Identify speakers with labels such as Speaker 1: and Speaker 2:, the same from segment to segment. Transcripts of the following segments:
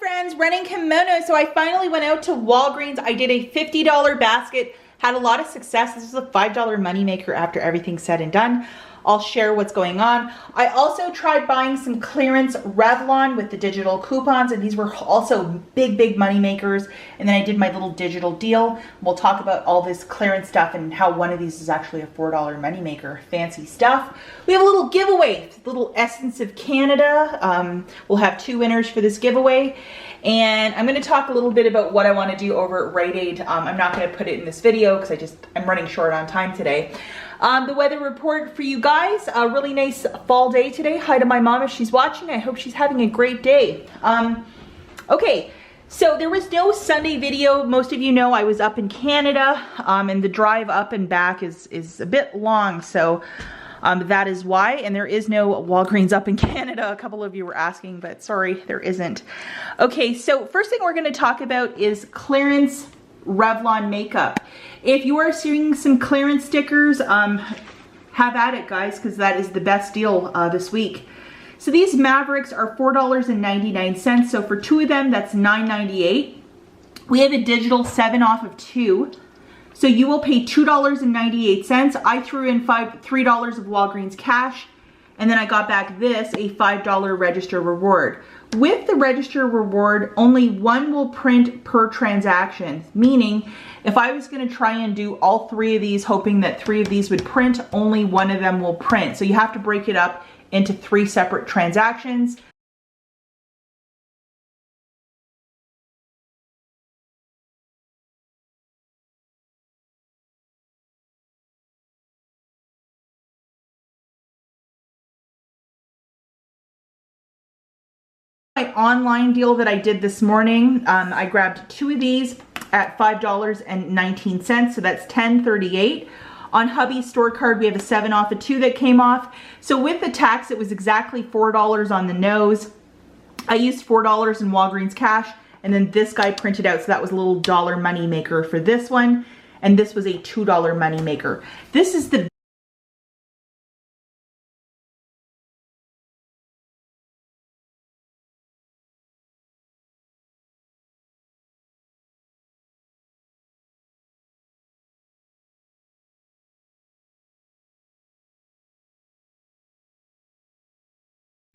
Speaker 1: friends, running kimono. So I finally went out to Walgreens. I did a $50 basket, had a lot of success. This is a $5 moneymaker after everything's said and done. I'll share what's going on. I also tried buying some clearance Revlon with the digital coupons, and these were also big money makers. And then I did my little digital deal. We'll talk about all this clearance stuff and how one of these is actually a $4 money maker. Fancy stuff. We have a little giveaway, little Essence of Canada. We'll have 2 winners for this giveaway. And I'm going to talk a little bit about what I want to do over at Rite Aid. I'm not going to put it in this video because I'm running short on time today. The weather report for you guys, a really nice fall day today. Hi to my mom if she's watching. I hope she's having a great day. Okay, so there was no Sunday video. Most of you know I was up in Canada, and the drive up and back is a bit long, so that is why. And there is no Walgreens up in Canada. A couple of you were asking, but sorry, there isn't. Okay, so first thing we're going to talk about is clearance Revlon makeup. If you are seeing some clearance stickers, have at it, guys, because that is the best deal this week. So these Mavericks are $4.99. So for 2 of them, that's $9.98. We have a digital 7 off of 2. So you will pay $2.98. I threw in $3 of Walgreens cash, and then I got back this, a $5 register reward. With the register reward, only 1 will print per transaction, meaning if I was going to try and do all 3 of these, hoping that 3 of these would print, only 1 of them will print. So you have to break it up into 3 separate transactions. My online deal that I did this morning, I grabbed 2 of these at $5.19, so that's $10.38. On Hubby's store card, we have a 7 off of 2 that came off. So with the tax, it was exactly $4 on the nose. I used $4 in Walgreens cash, and then this guy printed out, so that was a little dollar money maker for this one, and this was a $2 money maker. This is the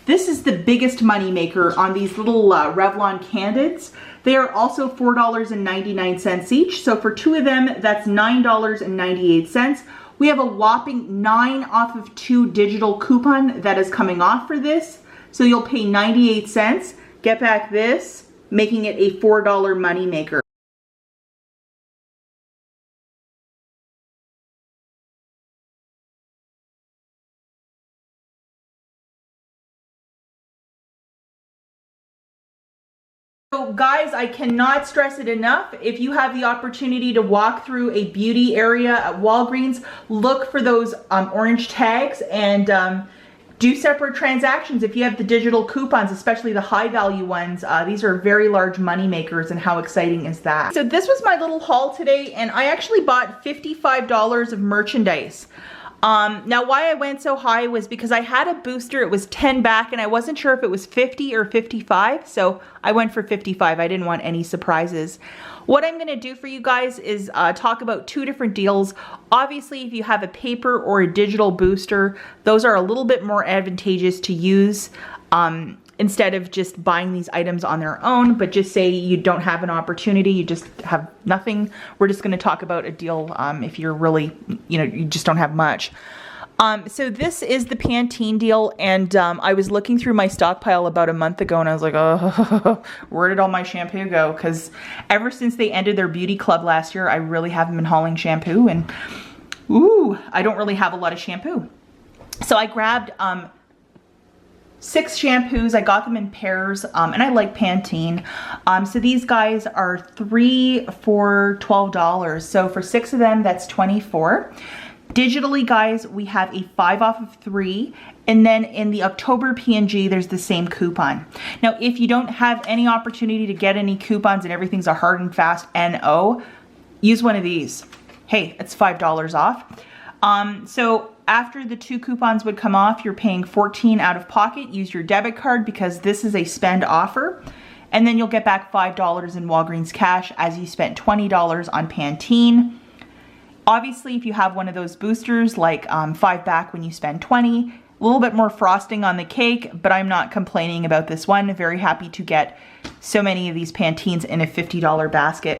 Speaker 1: This is the biggest money maker on these little Revlon Candids. They are also $4.99 each. So for 2 of them, that's $9.98. We have a whopping 9 off of 2 digital coupon that is coming off for this. So you'll pay 98 cents, get back this, making it a $4 money maker. So guys, I cannot stress it enough. If you have the opportunity to walk through a beauty area at Walgreens, look for those orange tags and do separate transactions. If you have the digital coupons, especially the high value ones, these are very large money makers, and how exciting is that? So this was my little haul today, and I actually bought $55 of merchandise. Now why I went so high was because I had a booster. It was 10 back, and I wasn't sure if it was 50 or 55, so I went for 55. I didn't want any surprises. What I'm going to do for you guys is talk about 2 different deals. Obviously, if you have a paper or a digital booster, those are a little bit more advantageous to use instead of just buying these items on their own. But just say you don't have an opportunity, you just have nothing. We're just going to talk about a deal if you're really, you just don't have much. So this is the Pantene deal, and I was looking through my stockpile about a month ago, and I was like, oh, where did all my shampoo go? Because ever since they ended their beauty club last year, I really haven't been hauling shampoo, and ooh, I don't really have a lot of shampoo. So I grabbed 6 shampoos. I got them in pairs, and I like Pantene. So these guys are 3 for $12. So for 6 of them, that's $24. Digitally, guys, we have a 5 off of 3, and then in the October P&G, there's the same coupon. Now, if you don't have any opportunity to get any coupons and everything's a hard and fast NO, use one of these. Hey, it's $5 off. So after the 2 coupons would come off, you're paying $14 out of pocket. Use your debit card because this is a spend offer. And then you'll get back $5 in Walgreens cash as you spent $20 on Pantene. Obviously, if you have one of those boosters, like 5 back when you spend 20, a little bit more frosting on the cake, but I'm not complaining about this one. Very happy to get so many of these Pantenes in a $50 basket.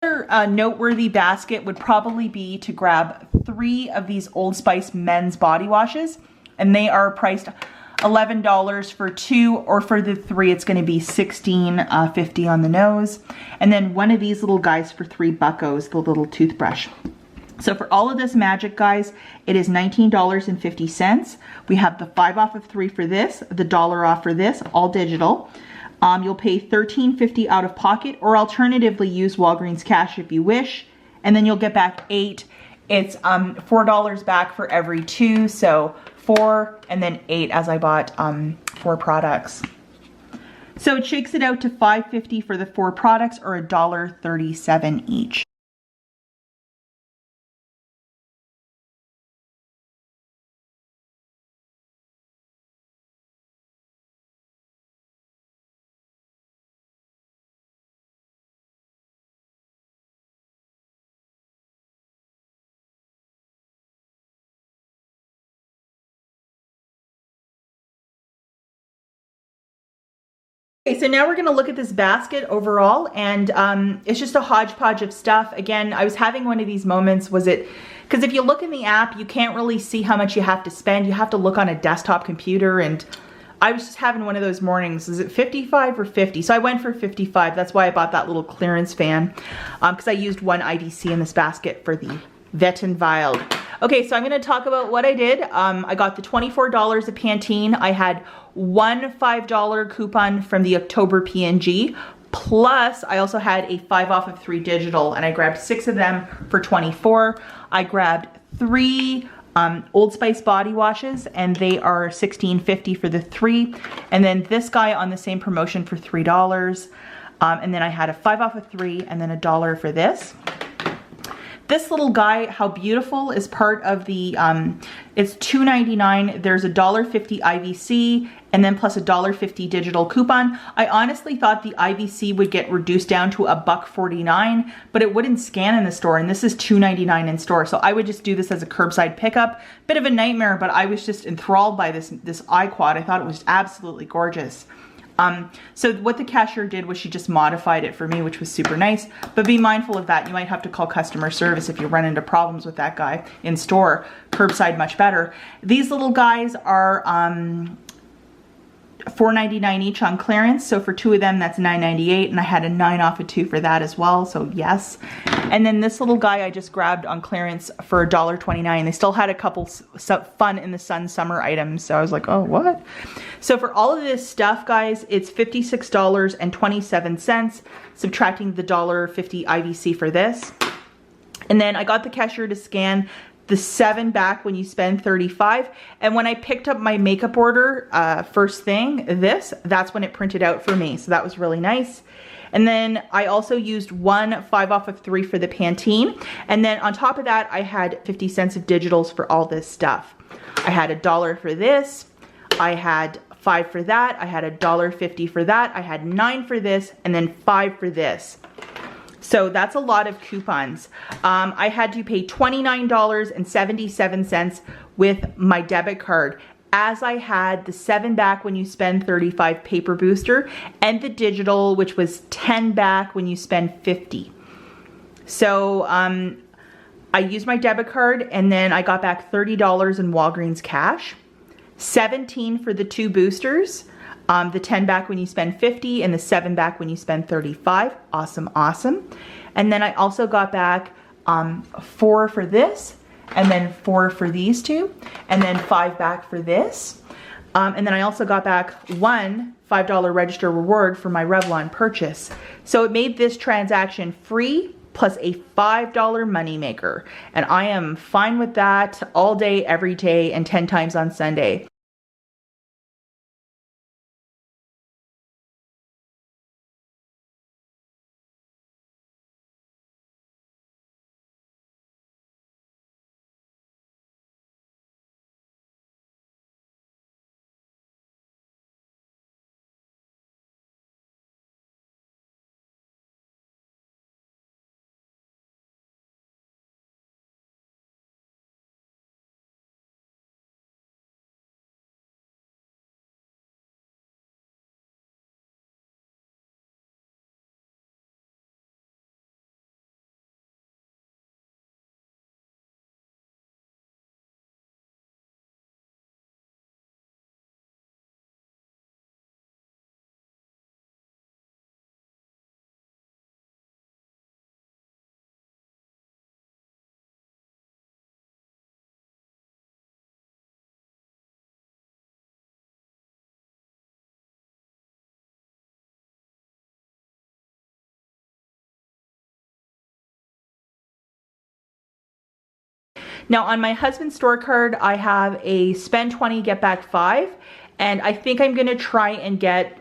Speaker 1: Another noteworthy basket would probably be to grab 3 of these Old Spice men's body washes, and they are priced $11 for 2, or for the 3 it's going to be $16.50 on the nose. And then one of these little guys for $3, the little toothbrush. So for all of this magic, guys, it is $19.50. We have the 5 off of 3 for this, the $1 off for this, all digital. You'll pay $13.50 out of pocket, or alternatively use Walgreens cash if you wish, and then you'll get back 8. It's $4 back for every 2, so 4 and then 8 as I bought 4 products. So it shakes it out to $5.50 for the 4 products, or $1.37 each. Okay, so now we're gonna look at this basket overall, and it's just a hodgepodge of stuff. Again, I was having one of these moments, because if you look in the app, you can't really see how much you have to spend. You have to look on a desktop computer, and I was just having one of those mornings. Is it 55 or 50? So I went for 55. That's why I bought that little clearance fan, because I used one IBC in this basket for the Wet n Wild. Okay, so I'm gonna talk about what I did. I got the $24 of Pantene. I had one $5 coupon from the October P&G, plus I also had a 5 off of 3 digital, and I grabbed 6 of them for $24. I grabbed 3 Old Spice body washes, and they are $16.50 for the 3. And then this guy on the same promotion for $3. And then I had a 5 off of 3 and then $1 for this. This little guy, how beautiful, is part of the, it's $2.99. There's a $1.50 IVC and then plus a $1.50 digital coupon. I honestly thought the IVC would get reduced down to $1.49, but it wouldn't scan in the store, and this is $2.99 in store. So I would just do this as a curbside pickup. Bit of a nightmare, but I was just enthralled by this iQuad. I thought it was absolutely gorgeous. So what the cashier did was she just modified it for me, which was super nice, but be mindful of that. You might have to call customer service if you run into problems with that guy in store. Curbside, much better. These little guys are $4.99 each on clearance. So for 2 of them, that's $9.98, and I had a 9 off of 2 for that as well, so yes. And then this little guy I just grabbed on clearance for $1.29. They still had a couple fun in the sun summer items, so I was like, oh, what? So for all of this stuff, guys, it's $56.27, subtracting the $1.50 IVC for this. And then I got the cashier to scan the 7 back when you spend $35. And when I picked up my makeup order, first thing, that's when it printed out for me. So that was really nice. And then I also used one 5 off of 3 for the Pantene. And then on top of that, I had 50 cents of digitals for all this stuff. I had $1 for this. I had 5 for that. I had $1.50 for that. I had 9 for this, and then 5 for this. So that's a lot of coupons. I had to pay $29.77 with my debit card, as I had the 7 back when you spend $35 paper booster, and the digital, which was 10 back when you spend $50. So I used my debit card, and then I got back $30 in Walgreens cash, 17 for the 2 boosters, the 10 back when you spend 50 and the 7 back when you spend 35. Awesome, awesome. And then I also got back 4 for this, and then 4 for these 2, and then 5 back for this. And then I also got back one $5 register reward for my Revlon purchase. So it made this transaction free, plus a $5 moneymaker. And I am fine with that all day, every day, and 10 times on Sunday. Now on my husband's store card, I have a spend 20, get back 5. And I think I'm gonna try and get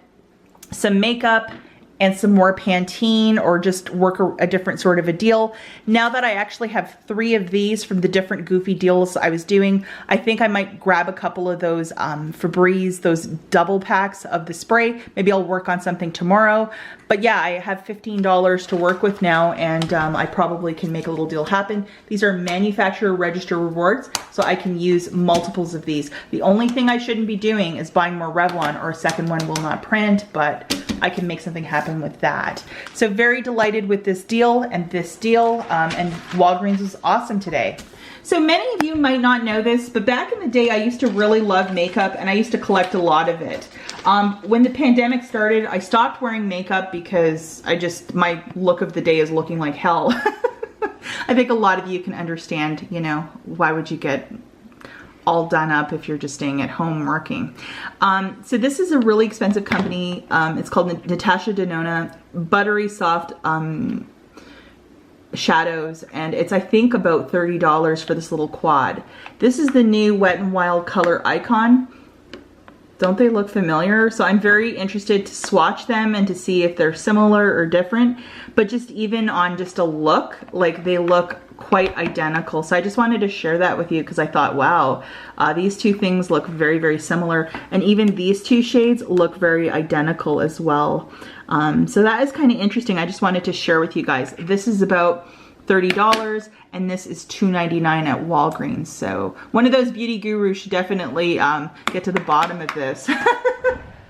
Speaker 1: some makeup and some more Pantene, or just work a different sort of a deal. Now that I actually have 3 of these from the different goofy deals I was doing, I think I might grab a couple of those Febreze, those double packs of the spray. Maybe I'll work on something tomorrow. But yeah, I have $15 to work with now, and I probably can make a little deal happen. These are manufacturer register rewards, so I can use multiples of these. The only thing I shouldn't be doing is buying more Revlon, or a second one will not print, but I can make something happen with that. So very delighted with this deal and and Walgreens was awesome today. So many of you might not know this, but back in the day, I used to really love makeup, and I used to collect a lot of it. When the pandemic started, I stopped wearing makeup because my look of the day is looking like hell. I think a lot of you can understand, you know, why would you get all done up if you're just staying at home working. So this is a really expensive company. It's called Natasha Denona Buttery Soft Shadows, and it's, I think, about $30 for this little quad. This is the new Wet n Wild Color Icon. Don't they look familiar? So I'm very interested to swatch them and to see if they're similar or different, but just even on just a look, like they look quite identical. So I just wanted to share that with you because I thought, wow, these two things look very, very similar. And even these two shades look very identical as well. So that is kind of interesting. I just wanted to share with you guys. This is about $30 and this is $2.99 at Walgreens. So one of those beauty gurus should definitely get to the bottom of this.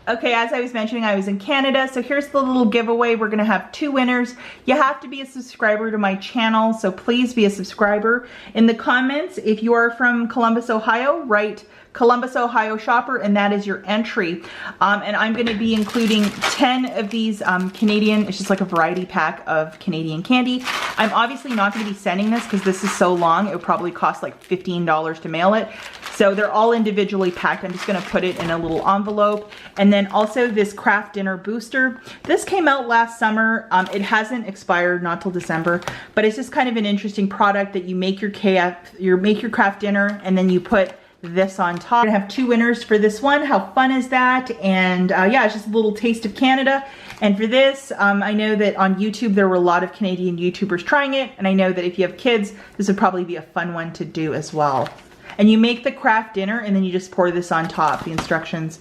Speaker 1: Okay, as I was mentioning, I was in Canada, so here's the little giveaway. We're gonna have 2 winners. You have to be a subscriber to my channel, so please be a subscriber. In the comments, if you are from Columbus, Ohio, write Columbus, Ohio shopper, and that is your entry. And I'm gonna be including 10 of these Canadian, it's just like a variety pack of Canadian candy. I'm obviously not gonna be sending this because this is so long. It would probably cost like $15 to mail it. So they're all individually packed. I'm just gonna put it in a little envelope. And then also this craft dinner booster. This came out last summer. It hasn't expired, not till December, but it's just kind of an interesting product that you make your craft dinner and then you put this on top. We're gonna have 2 winners for this one. How fun is that? And yeah, it's just a little taste of Canada. And for this, I know that on YouTube, there were a lot of Canadian YouTubers trying it. And I know that if you have kids, this would probably be a fun one to do as well. And you make the craft dinner and then you just pour this on top, the instructions.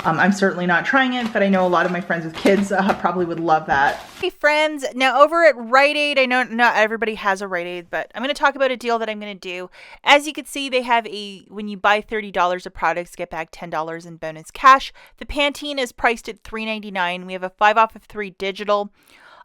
Speaker 1: I'm certainly not trying it, but I know a lot of my friends with kids probably would love that. Hey friends, now over at Rite Aid, I know not everybody has a Rite Aid, but I'm going to talk about a deal that I'm going to do. As you can see, they have when you buy $30 of products, get back $10 in bonus cash. The Pantene is priced at $3.99. We have a 5 off of 3 digital.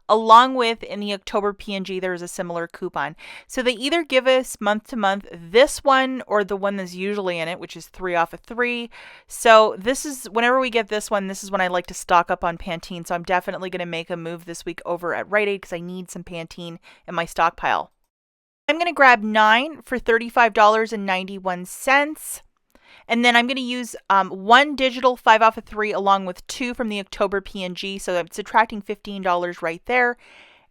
Speaker 1: Along with, in the October P&G, there's a similar coupon. So they either give us month to month this one or the one that's usually in it, which is 3 off of 3. So this is, whenever we get this one, this is when I like to stock up on Pantene. So I'm definitely going to make a move this week over at Rite Aid because I need some Pantene in my stockpile. I'm going to grab 9 for $35.91. And then I'm going to use 1 digital 5 off of 3 along with 2 from the October P&G. So I'm subtracting $15 right there.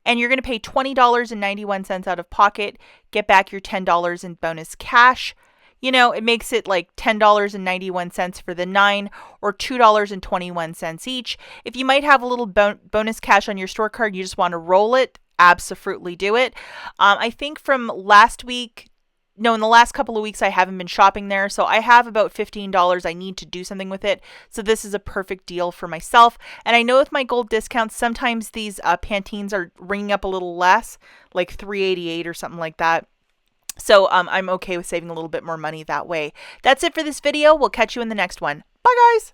Speaker 1: and you're going to pay $20.91 out of pocket, get back your $10 in bonus cash. You know, it makes it like $10.91 for the 9 or $2.21 each. If you might have a little bonus cash on your store card, you just want to roll it, absolutely do it. I think from last week, no, in the last couple of weeks, I haven't been shopping there. So I have about $15. I need to do something with it. So this is a perfect deal for myself. And I know with my gold discounts, sometimes these Pantenes are ringing up a little less, like $3.88 or something like that. So I'm okay with saving a little bit more money that way. That's it for this video. We'll catch you in the next one. Bye, guys.